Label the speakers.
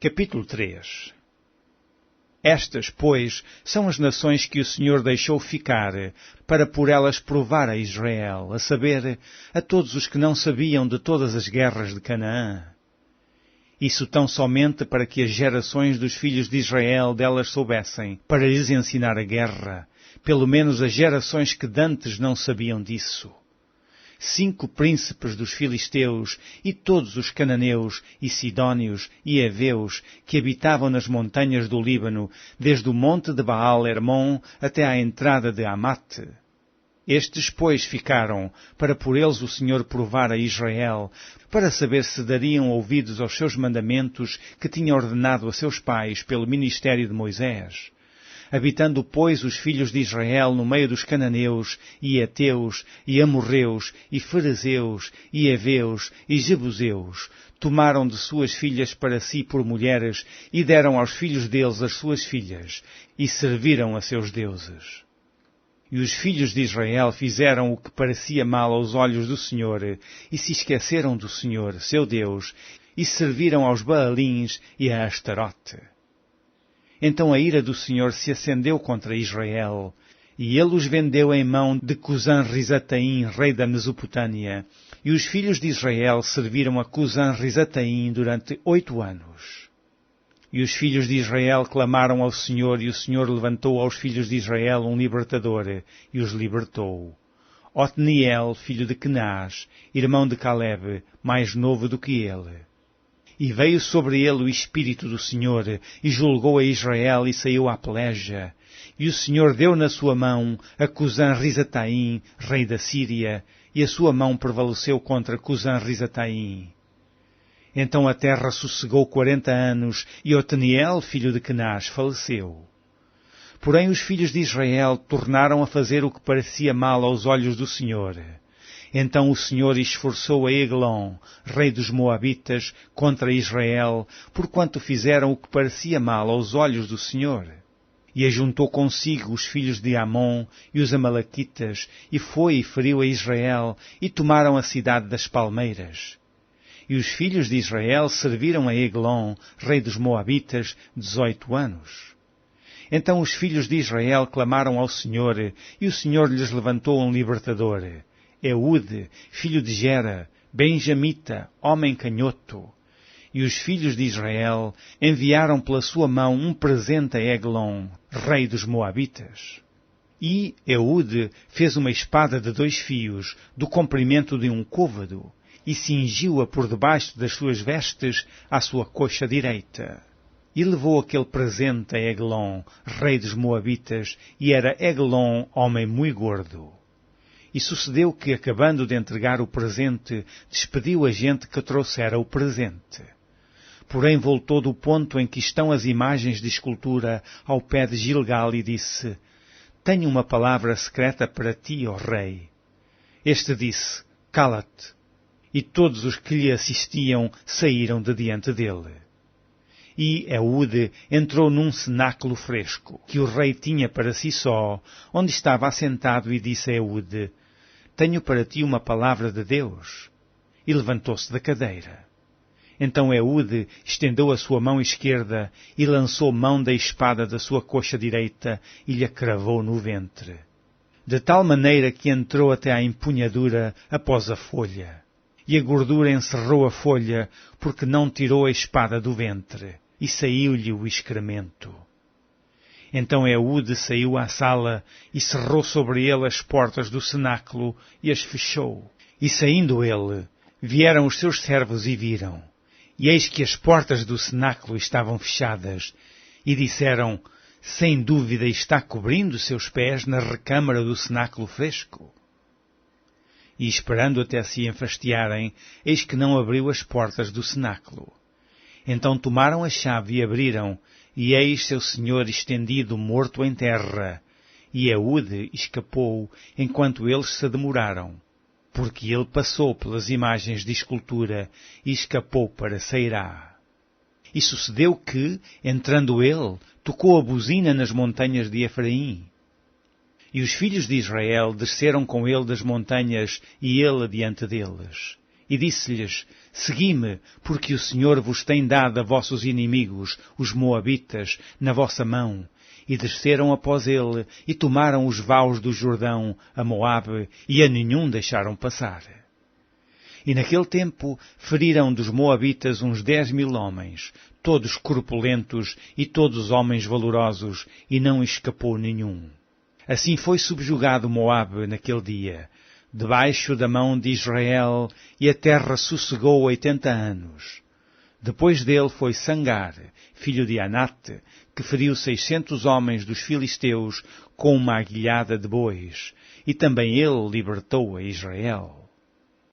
Speaker 1: Capítulo 3. Estas, pois, são as nações que o Senhor deixou ficar, para por elas provar a Israel, a saber, a todos os que não sabiam de todas as guerras de Canaã. Isso tão somente para que as gerações dos filhos de Israel delas soubessem, para lhes ensinar a guerra, pelo menos as gerações que dantes não sabiam disso. 5 príncipes dos filisteus e todos os cananeus e sidónios e heveus que habitavam nas montanhas do Líbano, desde o monte de Baal-Hermon até à entrada de Amate. Estes, pois, ficaram, para por eles o Senhor provar a Israel, para saber se dariam ouvidos aos seus mandamentos que tinha ordenado a seus pais pelo ministério de Moisés. Habitando, pois, os filhos de Israel no meio dos cananeus, e heteus, e amorreus, e ferezeus, e heveus, e jebuseus, tomaram de suas filhas para si por mulheres, e deram aos filhos deles as suas filhas, e serviram a seus deuses. E os filhos de Israel fizeram o que parecia mal aos olhos do Senhor, e se esqueceram do Senhor, seu Deus, e serviram aos Baalins e a Astarote. Então a ira do Senhor se acendeu contra Israel, e ele os vendeu em mão de Cusã-Risataim, rei da Mesopotâmia, e os filhos de Israel serviram a Cusã-Risataim durante 8 anos. E os filhos de Israel clamaram ao Senhor, e o Senhor levantou aos filhos de Israel um libertador, e os libertou. Otniel, filho de Kenaz, irmão de Caleb, mais novo do que ele. E veio sobre ele o Espírito do Senhor, e julgou a Israel, e saiu à peleja. E o Senhor deu na sua mão a Cusã-Risataim, rei da Síria, e a sua mão prevaleceu contra Cusã-Risataim. Então a terra sossegou 40 anos, e Otniel, filho de Kenaz, faleceu. Porém os filhos de Israel tornaram a fazer o que parecia mal aos olhos do Senhor. Então o Senhor esforçou a Eglon, rei dos Moabitas, contra Israel, porquanto fizeram o que parecia mal aos olhos do Senhor. E ajuntou consigo os filhos de Amon e os Amalequitas, e foi e feriu a Israel, e tomaram a cidade das palmeiras. E os filhos de Israel serviram a Eglon, rei dos Moabitas, 18 anos. Então os filhos de Israel clamaram ao Senhor, e o Senhor lhes levantou um libertador, Eude, filho de Gera, benjamita, homem canhoto. E os filhos de Israel enviaram pela sua mão um presente a Eglon, rei dos Moabitas. E Eude fez uma espada de 2 fios, do comprimento de um côvado, e cingiu-a por debaixo das suas vestes à sua coxa direita. E levou aquele presente a Eglon, rei dos Moabitas, e era Eglon homem muito gordo. E sucedeu que, acabando de entregar o presente, despediu a gente que trouxera o presente. Porém voltou do ponto em que estão as imagens de escultura ao pé de Gilgal e disse, tenho uma palavra secreta para ti, ó rei. Este disse, cala-te. E todos os que lhe assistiam saíram de diante dele. E Eude entrou num cenáculo fresco, que o rei tinha para si só, onde estava assentado, e disse a Eude, tenho para ti uma palavra de Deus. E levantou-se da cadeira. Então Eude estendeu a sua mão esquerda e lançou mão da espada da sua coxa direita e lhe cravou no ventre. De tal maneira que entrou até à empunhadura após a folha. E a gordura encerrou a folha, porque não tirou a espada do ventre, e saiu-lhe o excremento. Então Eude saiu à sala, e cerrou sobre ele as portas do cenáculo, e as fechou. E saindo ele, vieram os seus servos e viram. E eis que as portas do cenáculo estavam fechadas, e disseram, sem dúvida está cobrindo seus pés na recâmara do cenáculo fresco. E esperando até se enfastiarem, eis que não abriu as portas do cenáculo. Então tomaram a chave e abriram, e eis seu senhor estendido morto em terra, e Eude escapou enquanto eles se demoraram, porque ele passou pelas imagens de escultura e escapou para Seirá. E sucedeu que, entrando ele, tocou a buzina nas montanhas de Efraim. E os filhos de Israel desceram com ele das montanhas, e ele adiante deles. e disse-lhes: Segui-me, porque o Senhor vos tem dado a vossos inimigos, os Moabitas, na vossa mão. E desceram após ele, e tomaram os vaus do Jordão, a Moabe, e a nenhum deixaram passar. E naquele tempo feriram dos Moabitas uns 10.000 homens, todos corpulentos e todos homens valorosos, e não escapou nenhum. Assim foi subjugado Moabe naquele dia, debaixo da mão de Israel, e a terra sossegou 80 anos. Depois dele foi Sangar, filho de Anate, que feriu 600 homens dos filisteus com uma aguilhada de bois, e também ele libertou a Israel.